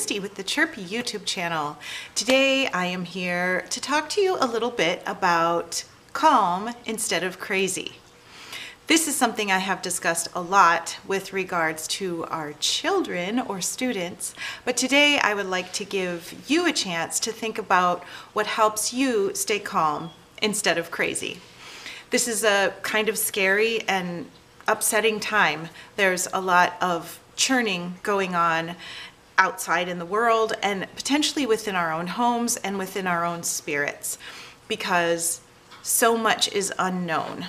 Christy with the Chirpy YouTube channel. Today I am here to talk to you a little bit about calm instead of crazy. This is something I have discussed a lot with regards to our children or students, but today I would like to give you a chance to think about what helps you stay calm instead of crazy. This is a kind of scary and upsetting time. There's a lot of churning going on outside in the world and potentially within our own homes and within our own spirits, because so much is unknown.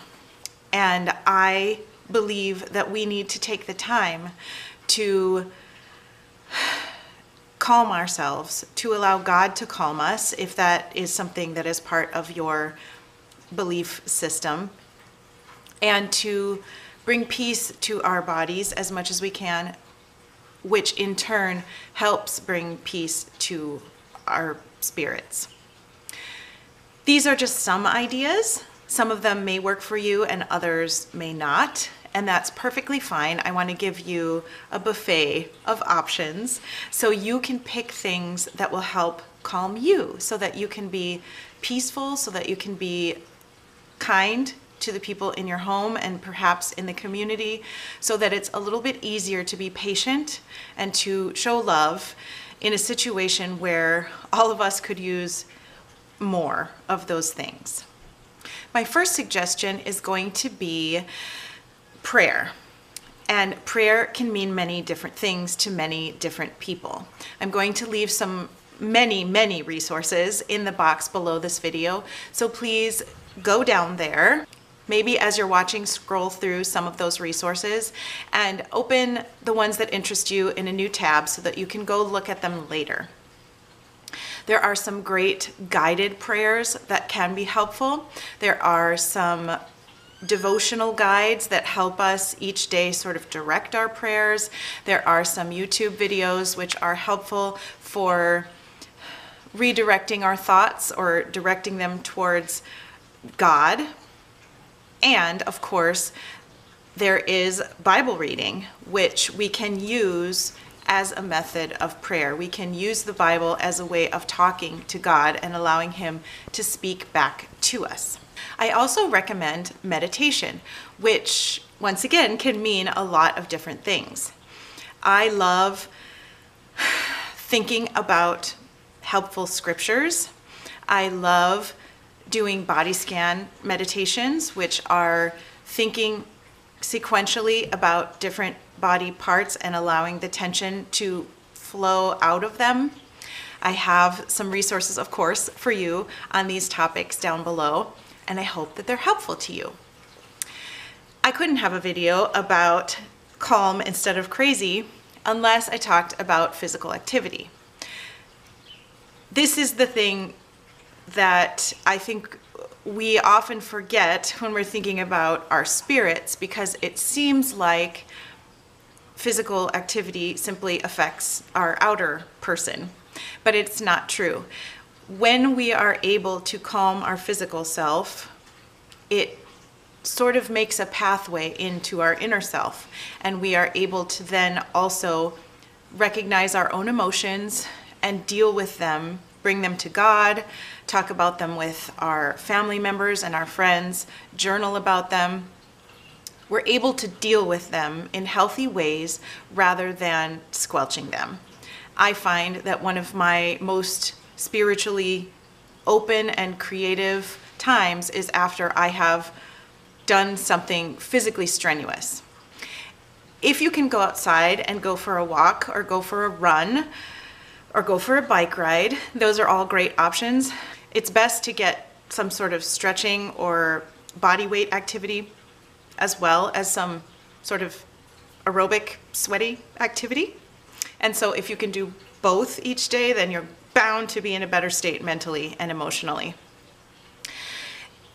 And I believe that we need to take the time to calm ourselves, to allow God to calm us, if that is something that is part of your belief system, and to bring peace to our bodies as much as we can, which in turn helps bring peace to our spirits. These are just some ideas. Some of them may work for you and others may not, and that's perfectly fine. I want to give you a buffet of options so you can pick things that will help calm you, so that you can be peaceful, so that you can be kind to the people in your home and perhaps in the community, so that it's a little bit easier to be patient and to show love in a situation where all of us could use more of those things. My first suggestion is going to be prayer. And prayer can mean many different things to many different people. I'm going to leave many resources in the box below this video, so please go down there. Maybe as you're watching, scroll through some of those resources and open the ones that interest you in a new tab so that you can go look at them later. There are some great guided prayers that can be helpful. There are some devotional guides that help us each day sort of direct our prayers. There are some YouTube videos which are helpful for redirecting our thoughts or directing them towards God. And of course, there is Bible reading, which we can use as a method of prayer. We can use the Bible as a way of talking to God and allowing Him to speak back to us. I also recommend meditation, which once again can mean a lot of different things. I love thinking about helpful scriptures. I love doing body scan meditations, which are thinking sequentially about different body parts and allowing the tension to flow out of them. I have some resources, of course, for you on these topics down below, and I hope that they're helpful to you. I couldn't have a video about calm instead of crazy unless I talked about physical activity. This is the thing that I think we often forget when we're thinking about our spirits, because it seems like physical activity simply affects our outer person, but it's not true. When we are able to calm our physical self, it sort of makes a pathway into our inner self, and we are able to then also recognize our own emotions and deal with them, bring them to God, talk about them with our family members and our friends, journal about them. We're able to deal with them in healthy ways rather than squelching them. I find that one of my most spiritually open and creative times is after I have done something physically strenuous. If you can go outside and go for a walk or go for a run or go for a bike ride, those are all great options. It's best to get some sort of stretching or body weight activity, as well as some sort of aerobic, sweaty activity. And so if you can do both each day, then you're bound to be in a better state mentally and emotionally.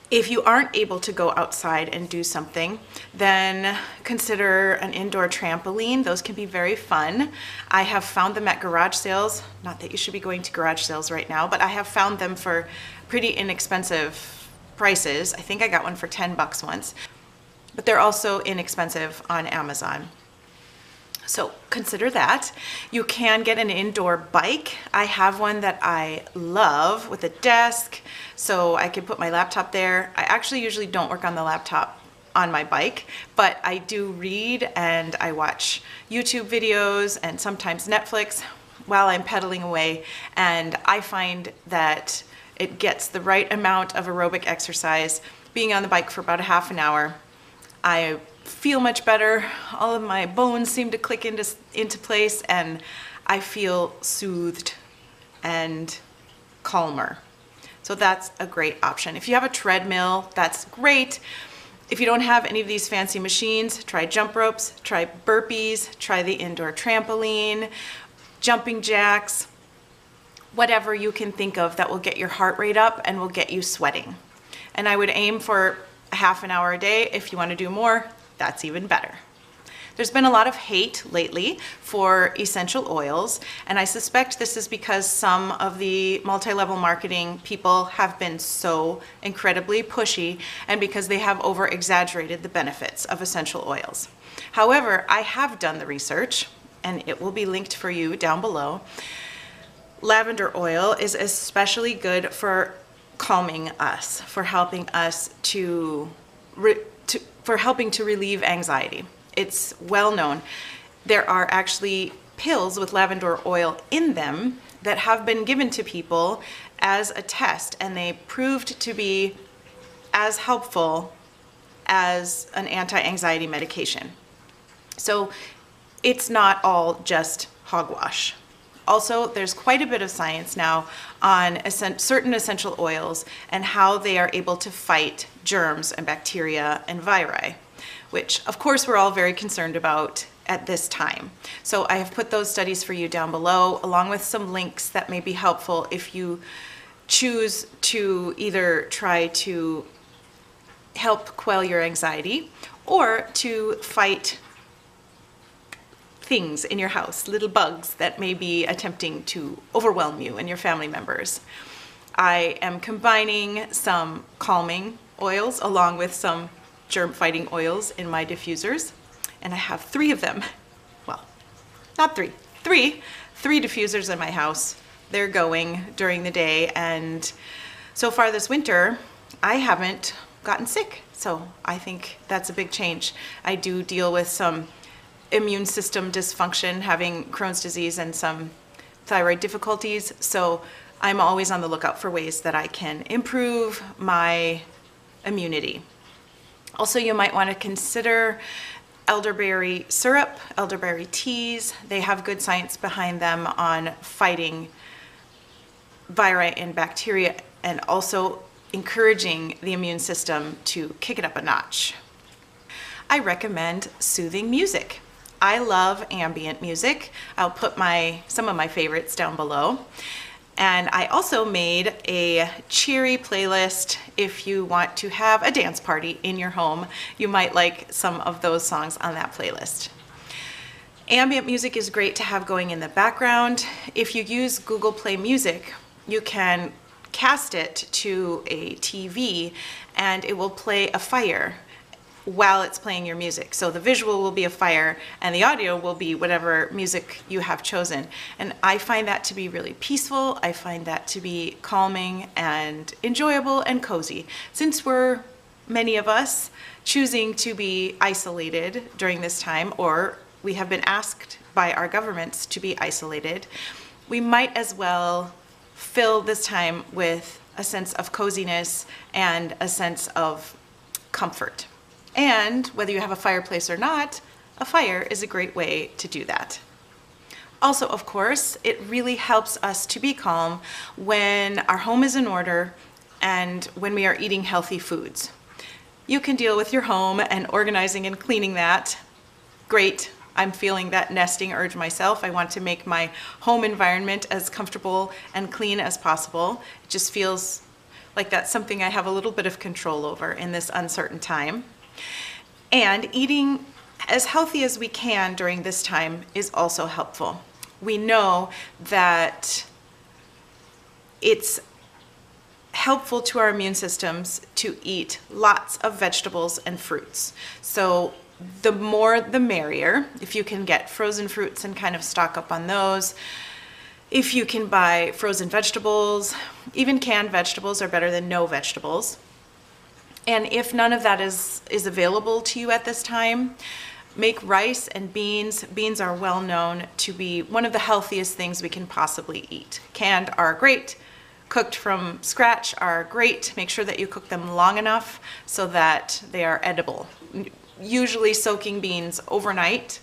If you aren't able to go outside and do something, then consider an indoor trampoline. Those can be very fun. I have found them at garage sales. Not that you should be going to garage sales right now, but I have found them for pretty inexpensive prices. I think I got one for 10 bucks once, but they're also inexpensive on Amazon. So consider that. You can get an indoor bike. I have one that I love with a desk, so I can put my laptop there. I actually usually don't work on the laptop on my bike, but I do read and I watch YouTube videos and sometimes Netflix while I'm pedaling away, and I find that it gets the right amount of aerobic exercise. Being on the bike for about a half an hour, I feel much better. All of my bones seem to click into place, and I feel soothed and calmer. So that's a great option. If you have a treadmill, that's great. If you don't have any of these fancy machines, try jump ropes, try burpees, try the indoor trampoline, jumping jacks, whatever you can think of that will get your heart rate up and will get you sweating. And I would aim for a half an hour a day. If you want to do more, that's even better. There's been a lot of hate lately for essential oils, and I suspect this is because some of the multi-level marketing people have been so incredibly pushy, and because they have over-exaggerated the benefits of essential oils. However, I have done the research, and it will be linked for you down below. Lavender oil is especially good for calming us, for helping us for helping to relieve anxiety. It's well known. There are actually pills with lavender oil in them that have been given to people as a test, and they proved to be as helpful as an anti-anxiety medication. So it's not all just hogwash. Also, there's quite a bit of science now on certain essential oils and how they are able to fight germs and bacteria and virii, which of course we're all very concerned about at this time. So I have put those studies for you down below, along with some links that may be helpful if you choose to either try to help quell your anxiety or to fight things in your house, little bugs that may be attempting to overwhelm you and your family members. I am combining some calming oils along with some germ-fighting oils in my diffusers, and I have 3 of them. Well, not 3, 3 diffusers in my house. They're going during the day, and so far this winter, I haven't gotten sick, so I think that's a big change. I do deal with some immune system dysfunction, having Crohn's disease and some thyroid difficulties, so I'm always on the lookout for ways that I can improve my immunity. Also, you might want to consider elderberry syrup, elderberry teas. They have good science behind them on fighting virii and bacteria, and also encouraging the immune system to kick it up a notch. I recommend soothing music. I love ambient music. I'll put some of my favorites down below. And I also made a cheery playlist. If you want to have a dance party in your home, you might like some of those songs on that playlist. Ambient music is great to have going in the background. If you use Google Play Music, you can cast it to a TV and it will play a fire while it's playing your music. So the visual will be a fire and the audio will be whatever music you have chosen. And I find that to be really peaceful. I find that to be calming and enjoyable and cozy. Since many of us, choosing to be isolated during this time, or we have been asked by our governments to be isolated, we might as well fill this time with a sense of coziness and a sense of comfort. And whether you have a fireplace or not, a fire is a great way to do that. Also, of course, it really helps us to be calm when our home is in order and when we are eating healthy foods. You can deal with your home and organizing and cleaning that. Great. I'm feeling that nesting urge myself. I want to make my home environment as comfortable and clean as possible. It just feels like that's something I have a little bit of control over in this uncertain time. And eating as healthy as we can during this time is also helpful. We know that it's helpful to our immune systems to eat lots of vegetables and fruits. So the more the merrier. If you can get frozen fruits and kind of stock up on those. If you can buy frozen vegetables, even canned vegetables are better than no vegetables. And if none of that is available to you at this time, make rice and beans. Beans are well known to be one of the healthiest things we can possibly eat. Canned are great. Cooked from scratch are great. Make sure that you cook them long enough so that they are edible. Usually soaking beans overnight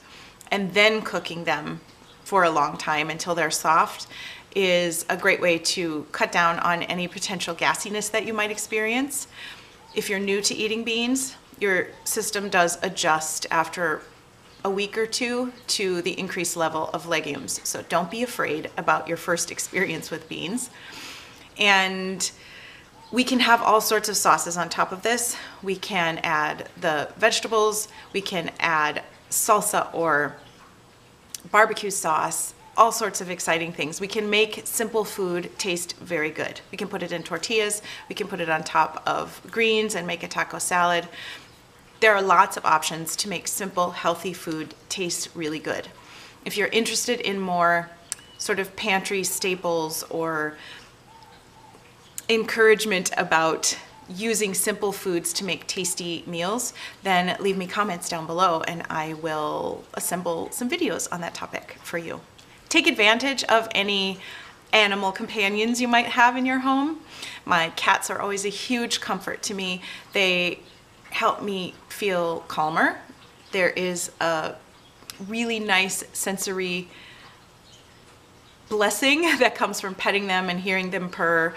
and then cooking them for a long time until they're soft is a great way to cut down on any potential gassiness that you might experience. If you're new to eating beans, your system does adjust after a week or two to the increased level of legumes. So don't be afraid about your first experience with beans. And we can have all sorts of sauces on top of this. We can add the vegetables, we can add salsa or barbecue sauce, all sorts of exciting things. We can make simple food taste very good. We can put it in tortillas, we can put it on top of greens and make a taco salad. There are lots of options to make simple, healthy food taste really good. If you're interested in more sort of pantry staples or encouragement about using simple foods to make tasty meals, then leave me comments down below and I will assemble some videos on that topic for you. Take advantage of any animal companions you might have in your home. My cats are always a huge comfort to me. They help me feel calmer. There is a really nice sensory blessing that comes from petting them and hearing them purr.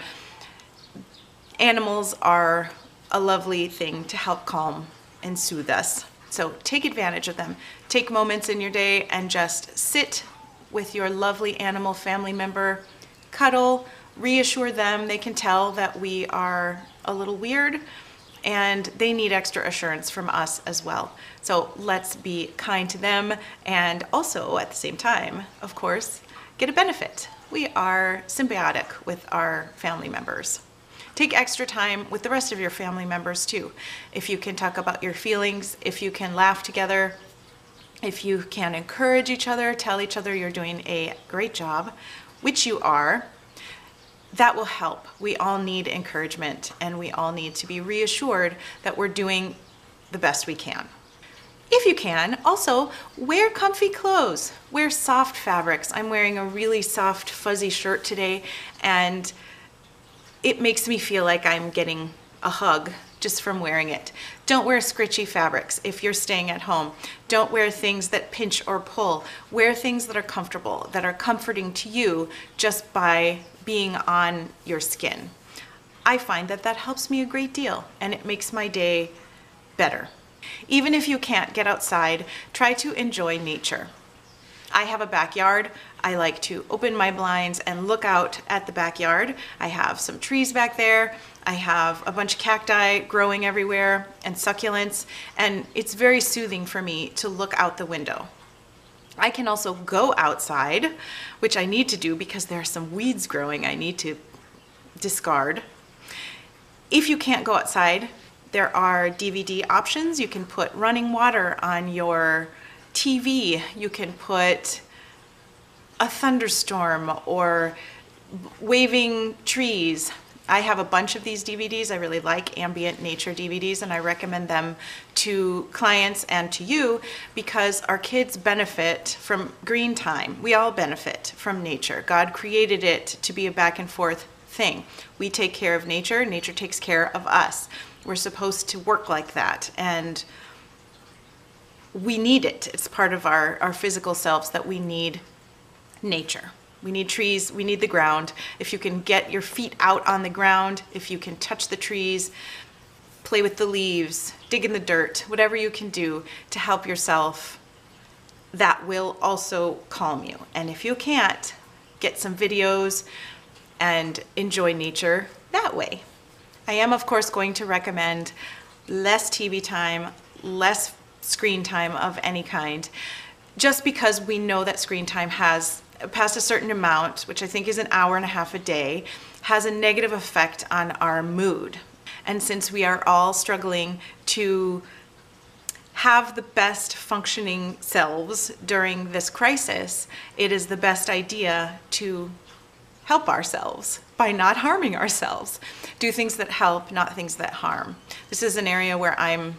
Animals are a lovely thing to help calm and soothe us. So take advantage of them. Take moments in your day and just sit with your lovely animal family member, cuddle, reassure them. They can tell that we are a little weird and they need extra assurance from us as well. So let's be kind to them and also at the same time, of course, get a benefit. We are symbiotic with our family members. Take extra time with the rest of your family members too. If you can talk about your feelings, if you can laugh together, if you can encourage each other, tell each other you're doing a great job, which you are, that will help. We all need encouragement and we all need to be reassured that we're doing the best we can. If you can, also wear comfy clothes, wear soft fabrics. I'm wearing a really soft fuzzy shirt today and it makes me feel like I'm getting a hug just from wearing it. Don't wear scritchy fabrics if you're staying at home. Don't wear things that pinch or pull. Wear things that are comfortable, that are comforting to you just by being on your skin. I find that that helps me a great deal and it makes my day better. Even if you can't get outside, try to enjoy nature. I have a backyard. I like to open my blinds and look out at the backyard. I have some trees back there. I have a bunch of cacti growing everywhere and succulents, and it's very soothing for me to look out the window. I can also go outside, which I need to do because there are some weeds growing I need to discard. If you can't go outside, there are DVD options. You can put running water on your TV. You can put a thunderstorm or waving trees. I have a bunch of these DVDs. I really like ambient nature DVDs and I recommend them to clients and to you because our kids benefit from green time. We all benefit from nature. God created it to be a back and forth thing. We take care of nature, nature takes care of us. We're supposed to work like that and we need it. It's part of our physical selves that we need nature. We need trees, we need the ground. If you can get your feet out on the ground, if you can touch the trees, play with the leaves, dig in the dirt, whatever you can do to help yourself, that will also calm you. And if you can't, get some videos and enjoy nature that way. I am, of course, going to recommend less TV time, less screen time of any kind, just because we know that screen time has, past a certain amount, which I think is an hour and a half a day, has a negative effect on our mood. And since we are all struggling to have the best functioning selves during this crisis, it is the best idea to help ourselves by not harming ourselves. Do things that help, not things that harm. This is an area where I'm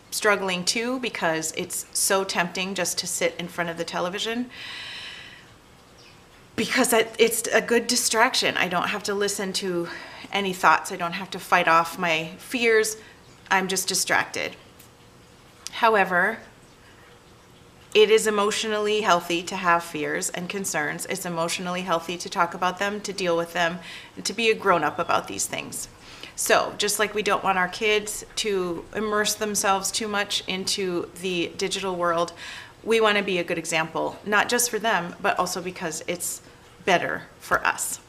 struggling too, because it's so tempting just to sit in front of the television, because it's a good distraction. I don't have to listen to any thoughts. I don't have to fight off my fears. I'm just distracted. However, it is emotionally healthy to have fears and concerns. It's emotionally healthy to talk about them, to deal with them, and to be a grown-up about these things. So just like we don't want our kids to immerse themselves too much into the digital world, we want to be a good example, not just for them, but also because it's better for us.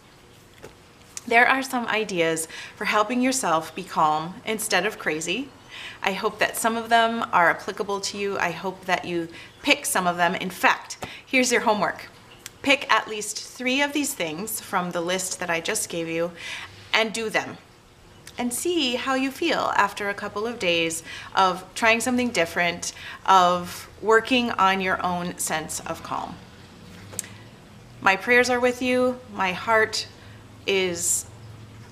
There are some ideas for helping yourself be calm instead of crazy. I hope that some of them are applicable to you. I hope that you pick some of them. In fact, here's your homework. Pick at least 3 of these things from the list that I just gave you and do them. And see how you feel after a couple of days of trying something different, of working on your own sense of calm. My prayers are with you. My heart is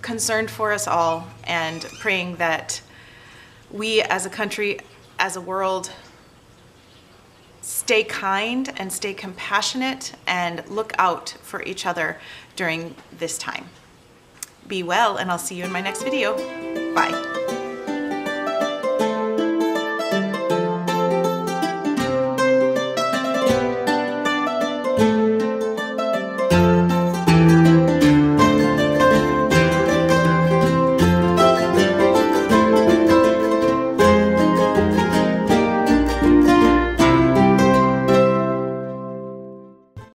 concerned for us all, and praying that we as a country, as a world, stay kind and stay compassionate and look out for each other during this time. Be well, and I'll see you in my next video. Bye.